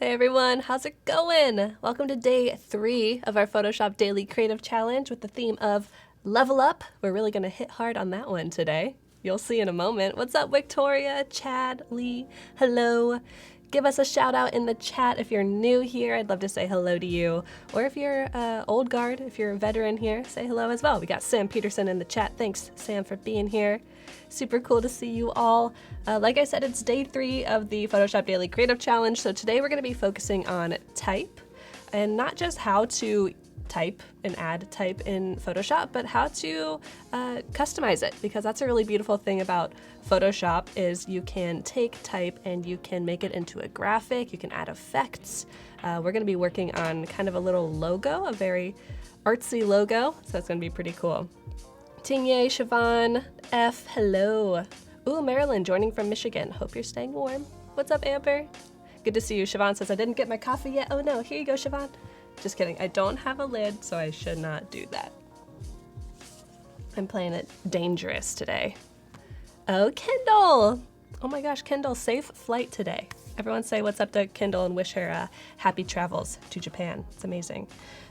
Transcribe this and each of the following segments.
Hey everyone, how's it going? Welcome to day 3 of our Photoshop Daily Creative Challenge with the theme of Level Up. We're really going to hit hard on that one today. You'll see in a moment. What's up, Victoria, Chad, Lee? Hello. Give us a shout out in the chat if you're new here. I'd love to say hello to you. Or if you're old guard, if you're a veteran here, say hello as well. We got Sam Peterson in the chat. Thanks, Sam, for being here. Super cool to see you all. Like I said, it's day 3 of the Photoshop Daily Creative Challenge. So today we're going to be focusing on type, and not just how to type and add type in Photoshop, but how to customize it, because that's a really beautiful thing about Photoshop is you can take type and you can make it into a graphic, you can add effects. We're going to be working on kind of a little logo, a very artsy logo, so that's going to be pretty cool. Tingye, Siobhan, F, hello. Ooh, Marilyn joining from Michigan. Hope you're staying warm. What's up, Amber? Good to see you. Siobhan says, I didn't get my coffee yet. Oh no, here you go, Siobhan. Just kidding, I don't have a lid, so I should not do that. I'm playing it dangerous today. Oh, Kendall! Oh my gosh, Kendall, safe flight today. Everyone say what's up to Kendall and wish her happy travels to Japan. It's amazing.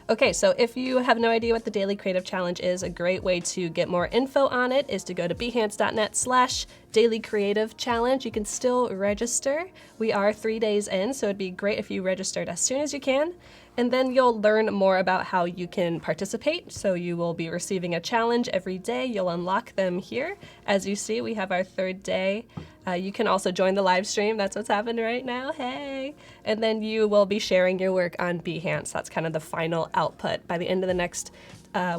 Okay, so if you have no idea what the Daily Creative Challenge is, a great way to get more info on it is to go to behance.net/dailycreativechallenge. You can still register. We are 3 days in, so it'd be great if you registered as soon as you can. And then you'll learn more about how you can participate. So you will be receiving a challenge every day. You'll unlock them here. As you see, we have our 3rd day. You can also join the live stream. That's what's happening right now. Hey! And then you will be sharing your work on Behance. That's kind of the final output. By the end of the next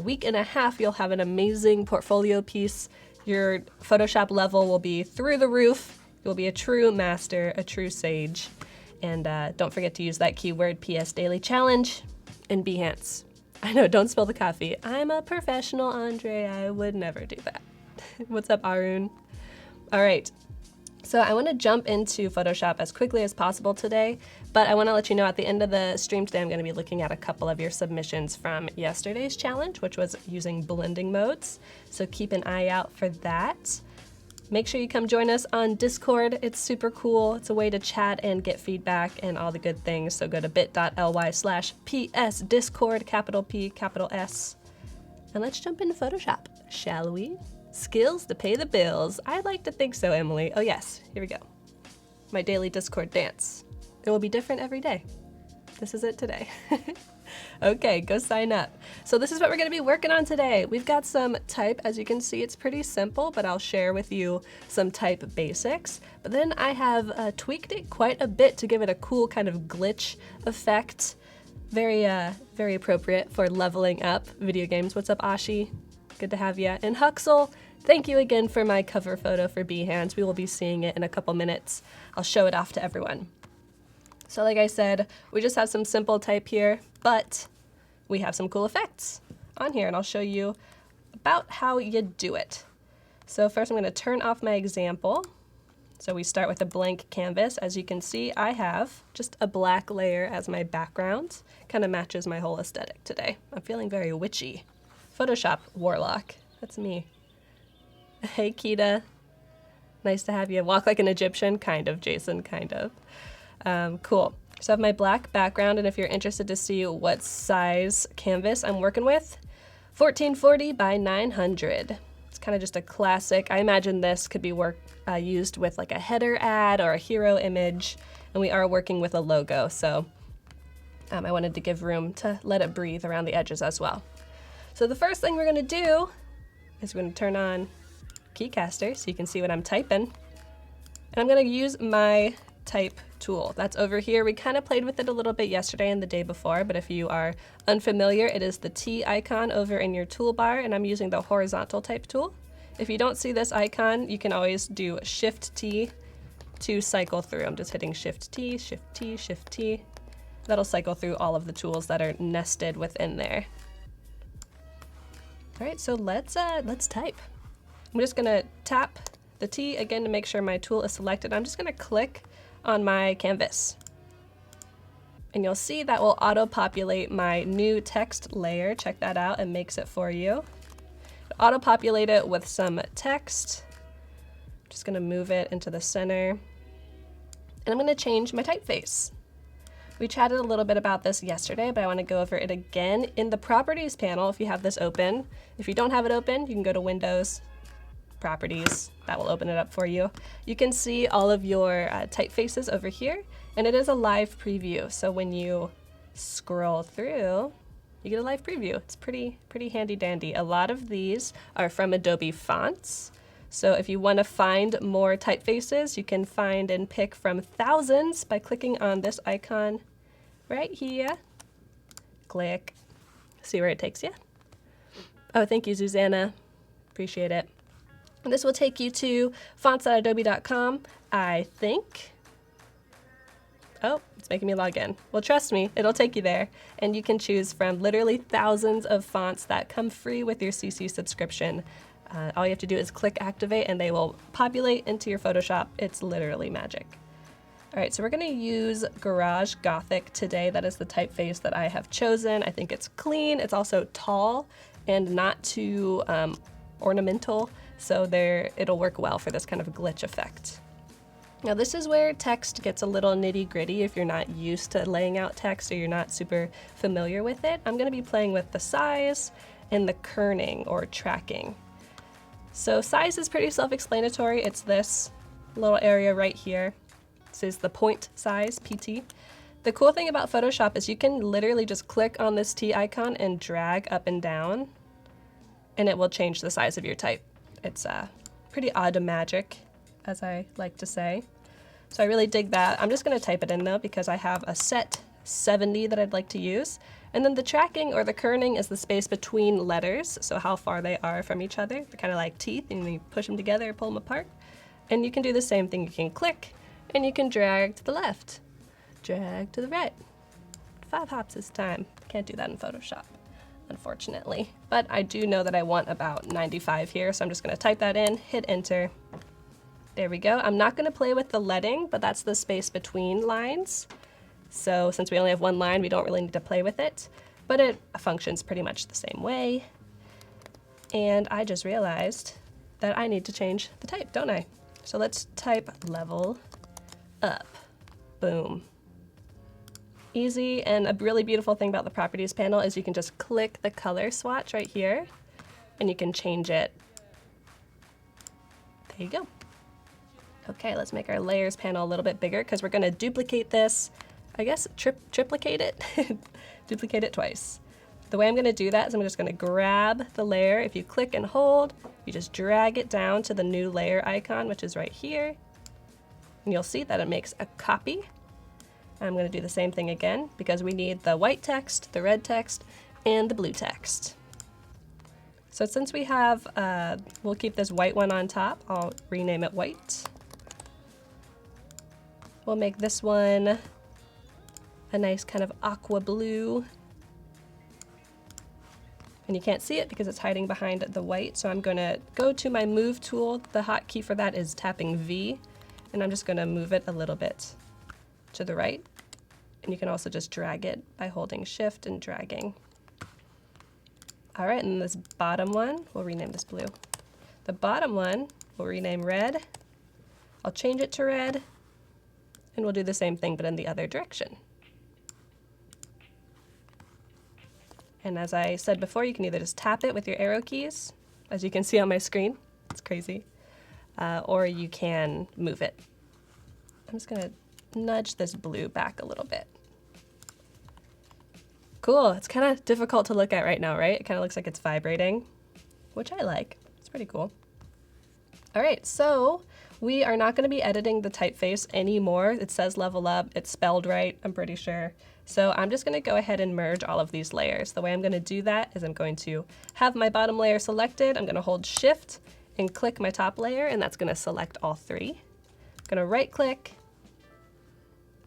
week and a half, you'll have an amazing portfolio piece. Your Photoshop level will be through the roof. You'll be a true master, a true sage. And don't forget to use that keyword PS Daily Challenge in Behance. I know, don't spill the coffee. I'm a professional, Andre. I would never do that. What's up, Arun? All right. So I want to jump into Photoshop as quickly as possible today, but I want to let you know at the end of the stream today, I'm going to be looking at a couple of your submissions from yesterday's challenge, which was using blending modes. So keep an eye out for that. Make sure you come join us on Discord. It's super cool. It's a way to chat and get feedback and all the good things. So go to bit.ly/PSDiscord, capital P, capital S. And let's jump into Photoshop, shall we? Skills to pay the bills. I'd like to think so, Emily. Oh yes, here we go. My daily Discord dance. It will be different every day. This is it today. Okay, go sign up. So this is what we're going to be working on today. We've got some type. As you can see, it's pretty simple, but I'll share with you some type basics. But then I have tweaked it quite a bit to give it a cool kind of glitch effect. Very appropriate for leveling up video games. What's up, Ashi? Good to have you. And Huxel, thank you again for my cover photo for Behance. We will be seeing it in a couple minutes. I'll show it off to everyone. So like I said, we just have some simple type here, but we have some cool effects on here, and I'll show you about how you do it. So first I'm going to turn off my example. So we start with a blank canvas. As you can see, I have just a black layer as my background. Kind of matches my whole aesthetic today. I'm feeling very witchy. Photoshop warlock. That's me. Hey, Kita. Nice to have you. Walk like an Egyptian. Kind of, Jason, kind of. Cool. So I have my black background, and if you're interested to see what size canvas I'm working with, 1440 by 900. It's kind of just a classic. I imagine this could be used with like a header ad or a hero image, and we are working with a logo, so I wanted to give room to let it breathe around the edges as well. So the first thing we're going to do is we're going to turn on Keycaster so you can see what I'm typing. And I'm going to use my type tool. That's over here. We kind of played with it a little bit yesterday and the day before, but if you are unfamiliar, it is the T icon over in your toolbar, and I'm using the horizontal type tool. If you don't see this icon, you can always do Shift T to cycle through. I'm just hitting Shift T, Shift T, Shift T. That'll cycle through all of the tools that are nested within there. All right, so let's type. I'm just gonna tap the T again to make sure my tool is selected. I'm just gonna click on my canvas. And you'll see that will auto-populate my new text layer. Check that out, it makes it for you. Auto-populate it with some text. Just gonna move it into the center. And I'm gonna change my typeface. We chatted a little bit about this yesterday, but I want to go over it again. In the Properties panel, if you have this open, if you don't have it open, you can go to Windows, Properties, that will open it up for you. You can see all of your typefaces over here, and it is a live preview. So when you scroll through, you get a live preview. It's pretty handy dandy. A lot of these are from Adobe fonts. So if you want to find more typefaces, you can find and pick from thousands by clicking on this icon right here. Click. See where it takes you. Oh, thank you, Susanna. Appreciate it. And this will take you to fonts.adobe.com, I think. Oh, it's making me log in. Well, trust me, it'll take you there. And you can choose from literally thousands of fonts that come free with your CC subscription. All you have to do is click activate and they will populate into your Photoshop. It's literally magic. All right, so we're gonna use Garage Gothic today. That is the typeface that I have chosen. I think it's clean. It's also tall and not too ornamental. So it'll work well for this kind of glitch effect. Now this is where text gets a little nitty gritty if you're not used to laying out text or you're not super familiar with it. I'm gonna be playing with the size and the kerning or tracking. So size is pretty self-explanatory. It's this little area right here. This is the point size, PT. The cool thing about Photoshop is you can literally just click on this T icon and drag up and down, and it will change the size of your type. It's pretty odd magic, as I like to say. So I really dig that. I'm just gonna type it in though because I have a set 70 that I'd like to use. And then the tracking or the kerning is the space between letters, so how far they are from each other. They're kind of like teeth, and you push them together or pull them apart. And you can do the same thing. You can click, and you can drag to the left, drag to the right. 5 hops this time. Can't do that in Photoshop, unfortunately. But I do know that I want about 95 here, so I'm just gonna type that in, hit enter. There we go. I'm not gonna play with the leading, but that's the space between lines. So since we only have one line, we don't really need to play with it, but it functions pretty much the same way. And I just realized that I need to change the type, don't I? So let's type level up. Boom. Easy, and a really beautiful thing about the properties panel is you can just click the color swatch right here and you can change it. There you go. Okay, let's make our layers panel a little bit bigger because we're gonna duplicate this. I guess triplicate it, duplicate it twice. The way I'm gonna do that is I'm just gonna grab the layer. If you click and hold, you just drag it down to the new layer icon, which is right here. And you'll see that it makes a copy. I'm gonna do the same thing again because we need the white text, the red text, and the blue text. So since we have, we'll keep this white one on top. I'll rename it white. We'll make this one a nice kind of aqua blue. And you can't see it because it's hiding behind the white. So I'm gonna go to my move tool. The hotkey for that is tapping V. And I'm just gonna move it a little bit to the right. And you can also just drag it by holding shift and dragging. All right, and this bottom one, we'll rename this blue. The bottom one, we'll rename red. I'll change it to red. And we'll do the same thing, but in the other direction. And as I said before, you can either just tap it with your arrow keys, as you can see on my screen. It's crazy. Or you can move it. I'm just gonna nudge this blue back a little bit. Cool, it's kind of difficult to look at right now, right? It kind of looks like it's vibrating, which I like. It's pretty cool. All right, so we are not gonna be editing the typeface anymore. It says level up, it's spelled right, I'm pretty sure. So I'm just gonna go ahead and merge all of these layers. The way I'm gonna do that is I'm going to have my bottom layer selected. I'm gonna hold shift and click my top layer, and that's gonna select all three. I'm gonna right click,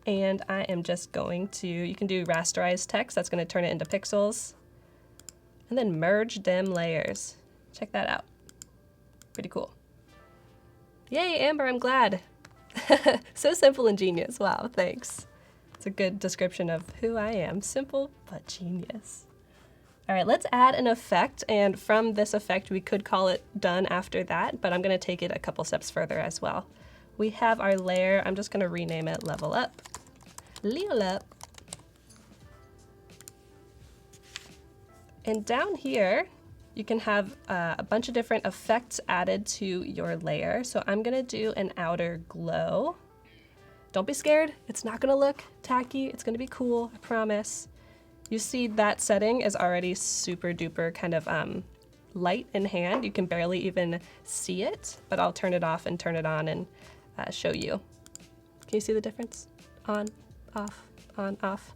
and I am just going to, you can do rasterize text, that's gonna turn it into pixels, and then merge dim layers. Check that out. Pretty cool. Yay, Amber, I'm glad. So simple and genius. Wow, thanks. It's a good description of who I am. Simple, but genius. All right, let's add an effect, and from this effect, we could call it done after that, but I'm gonna take it a couple steps further as well. We have our layer, I'm just gonna rename it level up. Level up. And down here, you can have a bunch of different effects added to your layer. So I'm gonna do an outer glow. Don't be scared, it's not gonna look tacky, it's gonna be cool, I promise. You see that setting is already super duper kind of light in hand. You can barely even see it, but I'll turn it off and turn it on and show you. Can you see the difference? On, off.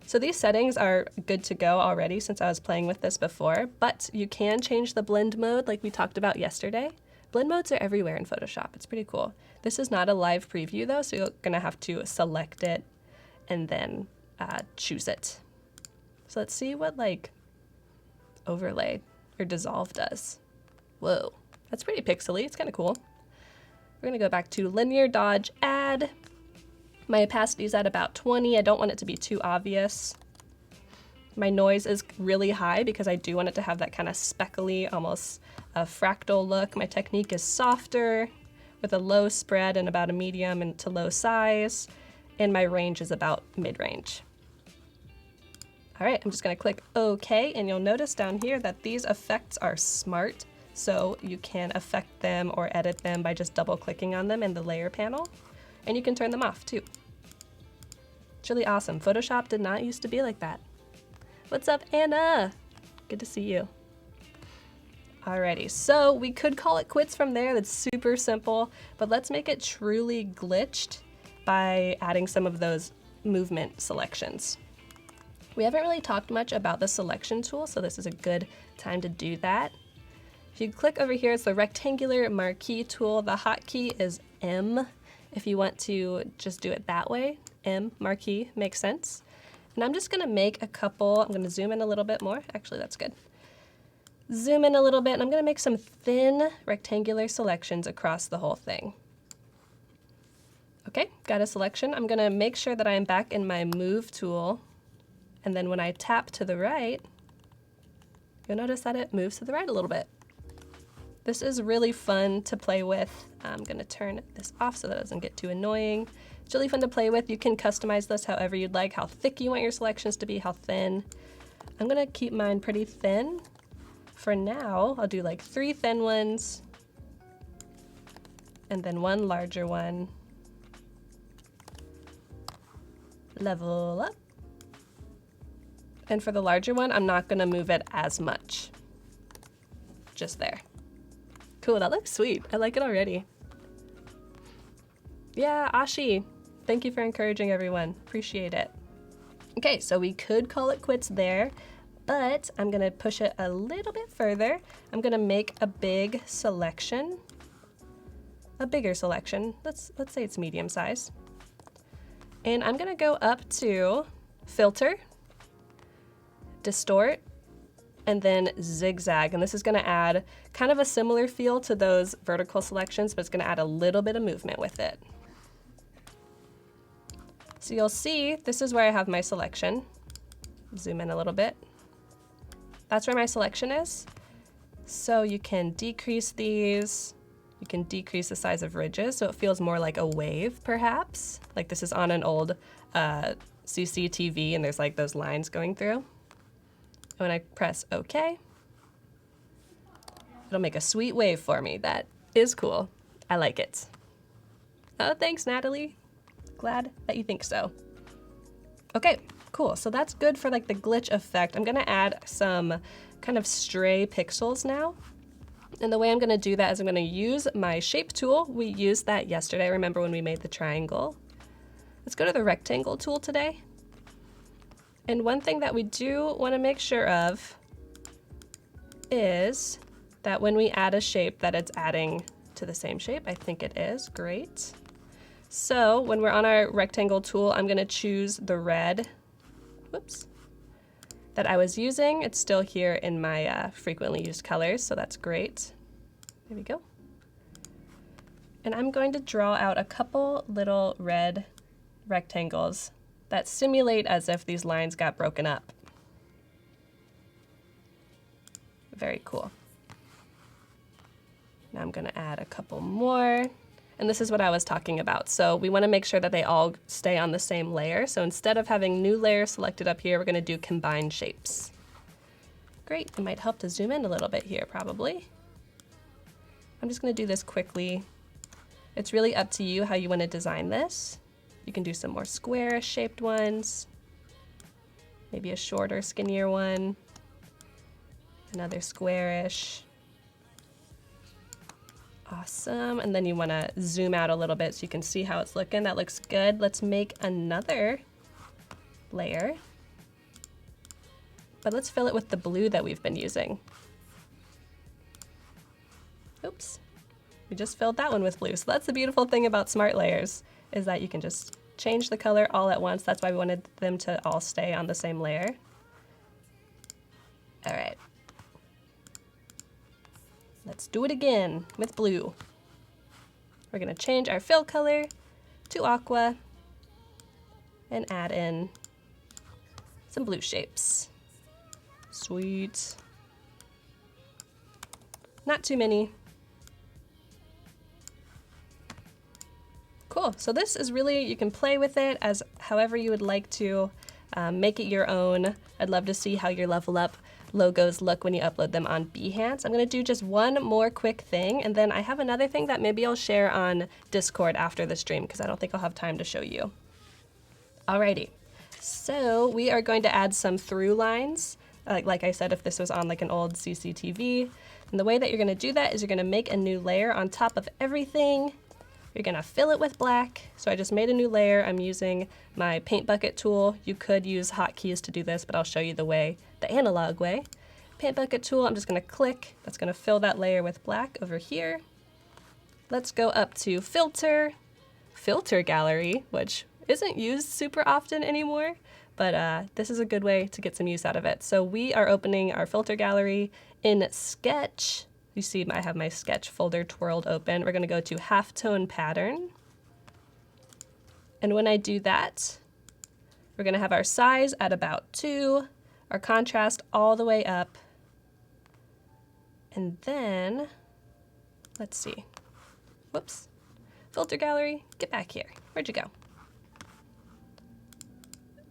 So these settings are good to go already since I was playing with this before, but you can change the blend mode like we talked about yesterday. Blend modes are everywhere in Photoshop, it's pretty cool. This is not a live preview though, so you're gonna have to select it and then choose it. So let's see what like overlay or dissolve does. Whoa, that's pretty pixely, it's kinda cool. We're gonna go back to linear dodge add. My opacity is at about 20. I don't want it to be too obvious. My noise is really high because I do want it to have that kind of speckly, almost a fractal look. My technique is softer with a low spread and about a medium and to low size. And my range is about mid-range. All right, I'm just gonna click OK, and you'll notice down here that these effects are smart. So you can affect them or edit them by just double clicking on them in the layer panel. And you can turn them off too. It's really awesome. Photoshop did not used to be like that. What's up, Anna? Good to see you. Alrighty, so we could call it quits from there. That's super simple, but let's make it truly glitched by adding some of those movement selections. We haven't really talked much about the selection tool, so this is a good time to do that. If you click over here, it's the rectangular marquee tool. The hotkey is M. If you want to just do it that way, M, marquee, makes sense. And I'm just gonna make a couple, I'm gonna zoom in a little bit more. Actually, that's good. Zoom in a little bit, and I'm gonna make some thin rectangular selections across the whole thing. Okay, got a selection. I'm gonna make sure that I'm back in my move tool. And then when I tap to the right, you'll notice that it moves to the right a little bit. This is really fun to play with. I'm gonna turn this off so that it doesn't get too annoying. It's really fun to play with. You can customize this however you'd like, how thick you want your selections to be, how thin. I'm gonna keep mine pretty thin. For now, I'll do like 3 thin ones and then 1 larger one. Level up. And for the larger one, I'm not gonna move it as much. Just there. Cool, that looks sweet. I like it already. Yeah, Ashi, thank you for encouraging everyone. Appreciate it. Okay, so we could call it quits there, but I'm gonna push it a little bit further. I'm gonna make a big selection, a bigger selection. Let's say it's medium size. And I'm gonna go up to filter, distort, and then zigzag. And this is gonna add kind of a similar feel to those vertical selections, but it's gonna add a little bit of movement with it. So you'll see, this is where I have my selection. Zoom in a little bit. That's where my selection is. So you can decrease these. You can decrease the size of ridges so it feels more like a wave, perhaps. Like this is on an old CCTV and there's like those lines going through. When I press OK, it'll make a sweet wave for me. That is cool. I like it. Oh, thanks, Natalie. Glad that you think so. Okay, cool. So that's good for like the glitch effect. I'm gonna add some kind of stray pixels now. And the way I'm gonna do that is I'm gonna use my shape tool. We used that yesterday. Remember when we made the triangle? Let's go to the rectangle tool today. And one thing that we do want to make sure of is that when we add a shape that it's adding to the same shape. I think it is. Great. So when we're on our rectangle tool, I'm going to choose the red, whoops, that I was using. It's still here in my frequently used colors, so that's great. There we go. And I'm going to draw out a couple little red rectangles that simulate as if these lines got broken up. Very cool. Now I'm gonna add a couple more. And this is what I was talking about. So we wanna make sure that they all stay on the same layer. So instead of having new layer selected up here, we're gonna do combine shapes. great. It might help to zoom in a little bit here, probably. I'm just gonna do this quickly. It's really up to you how you wanna design this. You can do some more square shaped ones, maybe a shorter, skinnier one, another squarish. Awesome, and then you wanna zoom out a little bit so you can see how it's looking. That looks good. Let's make another layer, but let's fill it with the blue that we've been using. Oops, we just filled that one with blue. So that's the beautiful thing about smart layers, is that you can just change the color all at once. That's why we wanted them to all stay on the same layer. All right. Let's do it again with blue. We're gonna change our fill color to aqua and add in some blue shapes. Sweet. Not too many. Cool, so this is really, you can play with it as however you would like to, make it your own. I'd love to see how your Level Up logos look when you upload them on Behance. I'm gonna do just one more quick thing, and then I have another thing that maybe I'll share on Discord after the stream, because I don't think I'll have time to show you. Alrighty, so we are going to add some through lines. Like I said, if this was on like an old CCTV, and the way that you're gonna do that is you're gonna make a new layer on top of everything. You're gonna fill it with black. So I just made a new layer. I'm using my paint bucket tool. You could use hotkeys to do this, but I'll show you the analog way. Paint bucket tool, I'm just gonna click. That's gonna fill that layer with black over here. Let's go up to filter gallery, which isn't used super often anymore, but this is a good way to get some use out of it. So we are opening our filter gallery in Sketch. You see I have my sketch folder twirled open. We're gonna go to halftone pattern. And when I do that, we're gonna have our size at about 2, our contrast all the way up. And then, let's see, whoops, filter gallery, get back here. Where'd you go?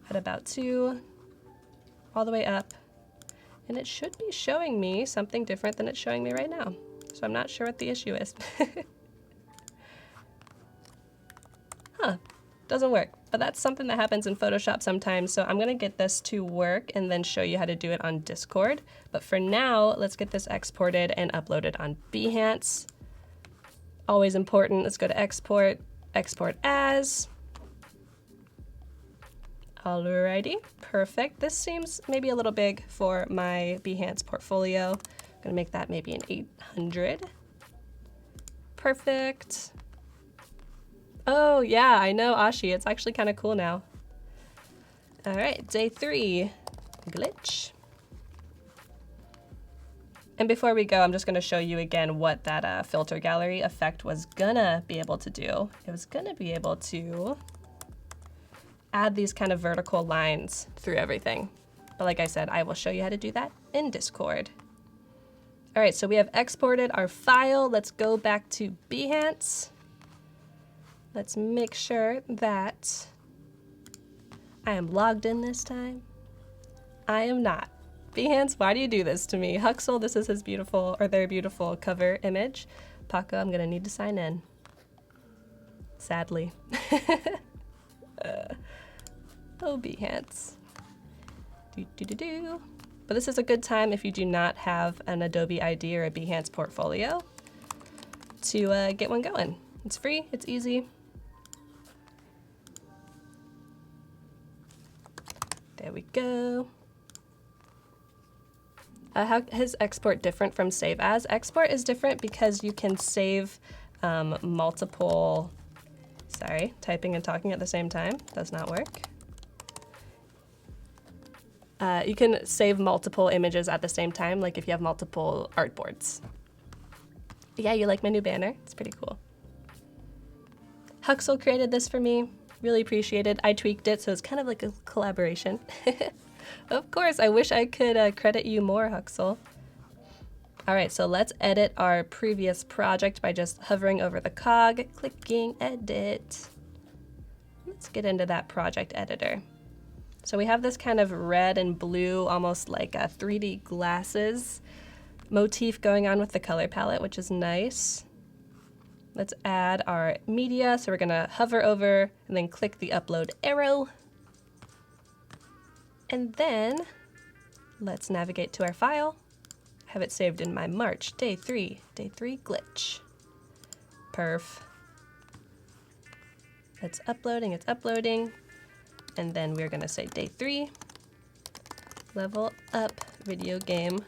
At about 2, all the way up. And it should be showing me something different than it's showing me right now. So I'm not sure what the issue is. Huh, doesn't work. But that's something that happens in Photoshop sometimes. So I'm gonna get this to work and then show you how to do it on Discord. But for now, let's get this exported and uploaded on Behance. Always important, let's go to export, export as. Alrighty, perfect. This seems maybe a little big for my Behance portfolio. I'm gonna make that maybe an 800. Perfect. Oh yeah, I know Ashi, it's actually kind of cool now. All right, day 3, glitch. And before we go, I'm just gonna show you again what that filter gallery effect was gonna be able to do. It was gonna be able to add these kind of vertical lines through everything. But like I said, I will show you how to do that in Discord. All right, so we have exported our file. Let's go back to Behance. Let's make sure that I am logged in this time. I am not. Behance, why do you do this to me? Huxel, this is his beautiful, or their beautiful cover image. Paco, I'm gonna need to sign in. Sadly. Oh, Behance. But this is a good time if you do not have an Adobe ID or a Behance portfolio to get one going. It's free, it's easy. There we go. How is export different from save as? Export is different because you can save multiple, sorry, typing and talking at the same time does not work. You can save multiple images at the same time, like if you have multiple artboards. Yeah, you like my new banner? It's pretty cool. Huxel created this for me. Really appreciate it. I tweaked it, so it's kind of like a collaboration. Of course, I wish I could credit you more, Huxel. All right, so let's edit our previous project by just hovering over the cog, clicking edit. Let's get into that project editor. So we have this kind of red and blue, almost like a 3D glasses motif going on with the color palette, which is nice. Let's add our media. So we're gonna hover over and then click the upload arrow. And then let's navigate to our file. Have it saved in my March, day 3 glitch. Perf. It's uploading. And then we're gonna say day 3, level up video game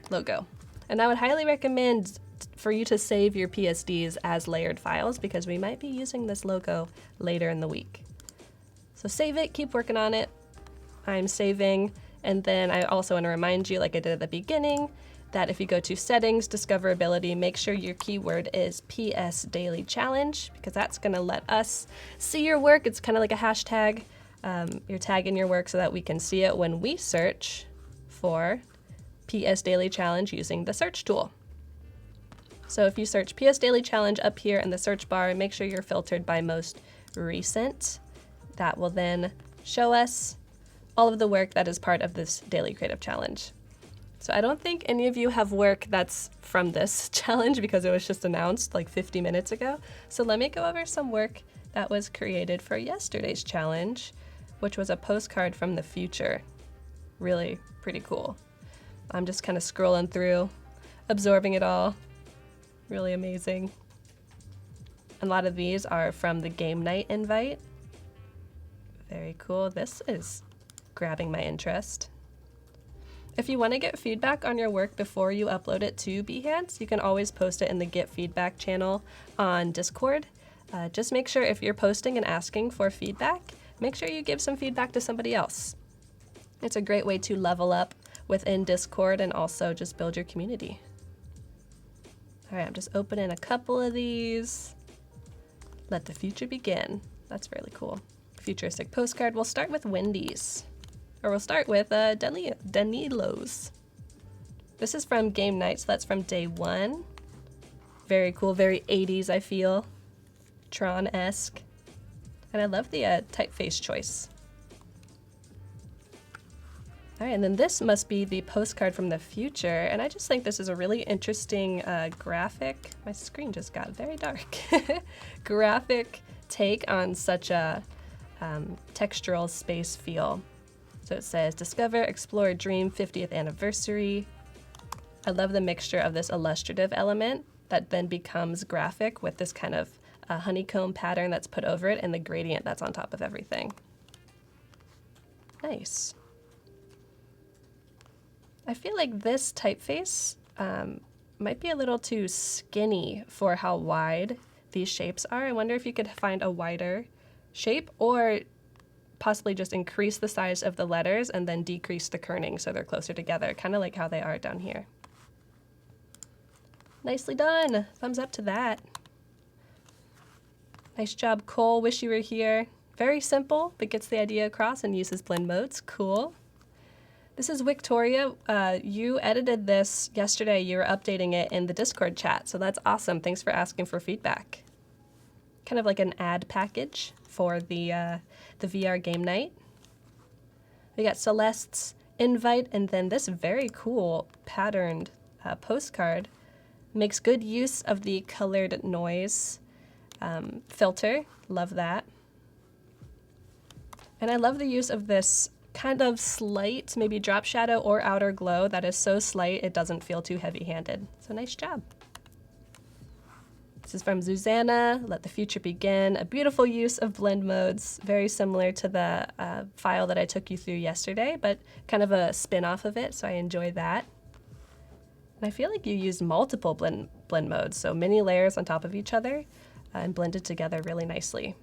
logo. And I would highly recommend for you to save your PSDs as layered files because we might be using this logo later in the week. So save it, keep working on it. I'm saving, and then I also want to remind you, like I did at the beginning, that if you go to settings, discoverability, make sure your keyword is PS Daily Challenge because that's going to let us see your work. It's kind of like a hashtag. You're tagging your work so that we can see it when we search for PS Daily Challenge using the search tool. So if you search PS Daily Challenge up here in the search bar, make sure you're filtered by most recent. That will then show us all of the work that is part of this Daily Creative Challenge. So I don't think any of you have work that's from this challenge because it was just announced like 50 minutes ago. So let me go over some work that was created for yesterday's challenge, which was a postcard from the future. Really pretty cool. I'm just kind of scrolling through, absorbing it all. Really amazing. A lot of these are from the game night invite. Very cool. This is grabbing my interest. If you want to get feedback on your work before you upload it to Behance, you can always post it in the Get Feedback channel on Discord. Just make sure if you're posting and asking for feedback, make sure you give some feedback to somebody else. It's a great way to level up within Discord and also just build your community. All right, I'm just opening a couple of these. Let the future begin. That's really cool. Futuristic postcard. We'll start with Wendy's. Or we'll start with Danilo's. This is from game night, so that's from day 1. Very cool, very 80s, I feel. Tron-esque. And I love the typeface choice. All right, and then this must be the postcard from the future, and I just think this is a really interesting graphic. My screen just got very dark. Graphic take on such a textural space feel. So it says, discover, explore, dream, 50th anniversary. I love the mixture of this illustrative element that then becomes graphic with this kind of honeycomb pattern that's put over it and the gradient that's on top of everything. Nice. I feel like this typeface might be a little too skinny for how wide these shapes are. I wonder if you could find a wider shape or possibly just increase the size of the letters and then decrease the kerning so they're closer together, kind of like how they are down here. Nicely done. Thumbs up to that. Nice job, Cole. Wish you were here. Very simple, but gets the idea across and uses blend modes. Cool. This is Victoria. You edited this yesterday. You were updating it in the Discord chat, so that's awesome. Thanks for asking for feedback. Kind of like an ad package for the VR game night. We got Celeste's invite, and then this very cool patterned postcard makes good use of the colored noise filter. Love that. And I love the use of this kind of slight, maybe drop shadow or outer glow that is so slight it doesn't feel too heavy-handed. So nice job. This is from Susanna, Let the Future Begin. A beautiful use of blend modes, very similar to the file that I took you through yesterday, but kind of a spin-off of it, so I enjoy that. And I feel like you used multiple blend modes, so many layers on top of each other and blended together really nicely.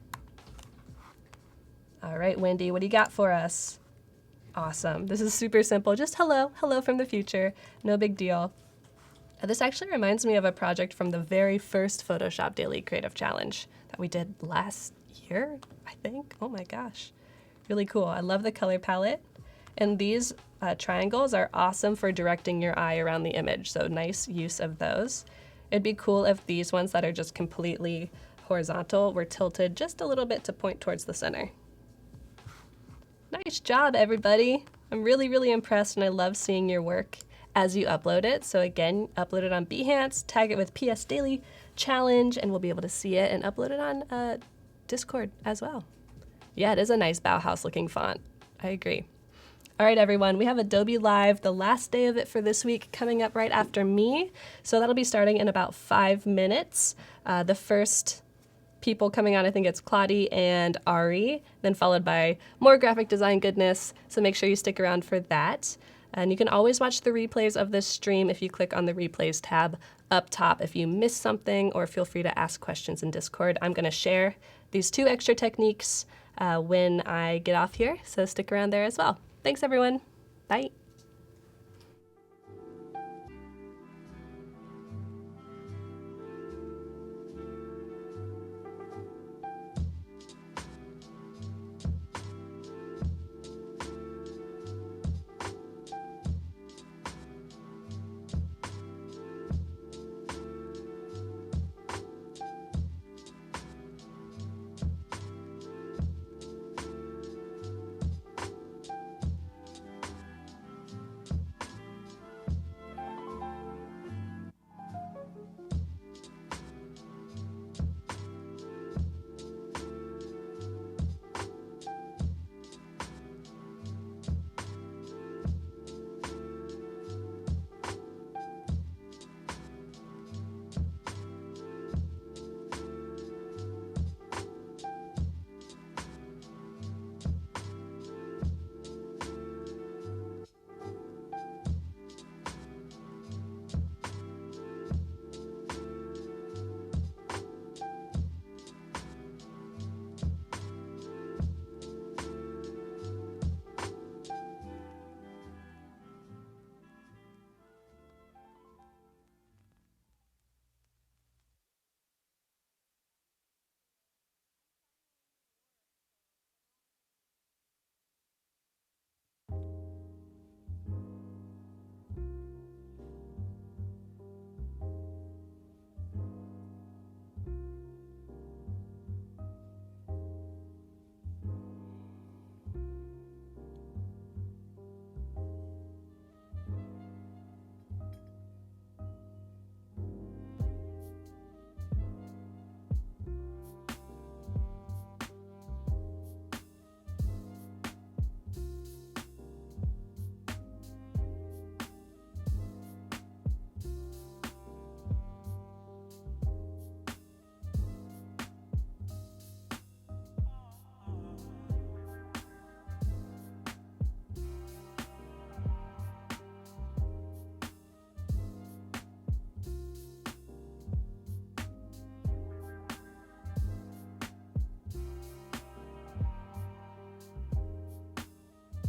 All right, Wendy, what do you got for us? Awesome. This is super simple. Just hello from the future. No big deal. This actually reminds me of a project from the very first Photoshop Daily Creative Challenge that we did last year, I think. Oh my gosh. Really cool. I love the color palette. And these triangles are awesome for directing your eye around the image, so nice use of those. It'd be cool if these ones that are just completely horizontal were tilted just a little bit to point towards the center. Nice job, everybody. I'm really, really impressed, and I love seeing your work as you upload it. So again, upload it on Behance, tag it with PS Daily Challenge, and we'll be able to see it, and upload it on Discord as well. Yeah, it is a nice Bauhaus looking font. I agree. All right, everyone, we have Adobe Live, the last day of it for this week, coming up right after me. So that'll be starting in about 5 minutes. The first people coming on, I think it's Claudie and Ari, then followed by more graphic design goodness. So make sure you stick around for that. And you can always watch the replays of this stream if you click on the replays tab up top if you missed something, or feel free to ask questions in Discord. I'm going to share these 2 extra techniques when I get off here, so stick around there as well. Thanks, everyone. Bye.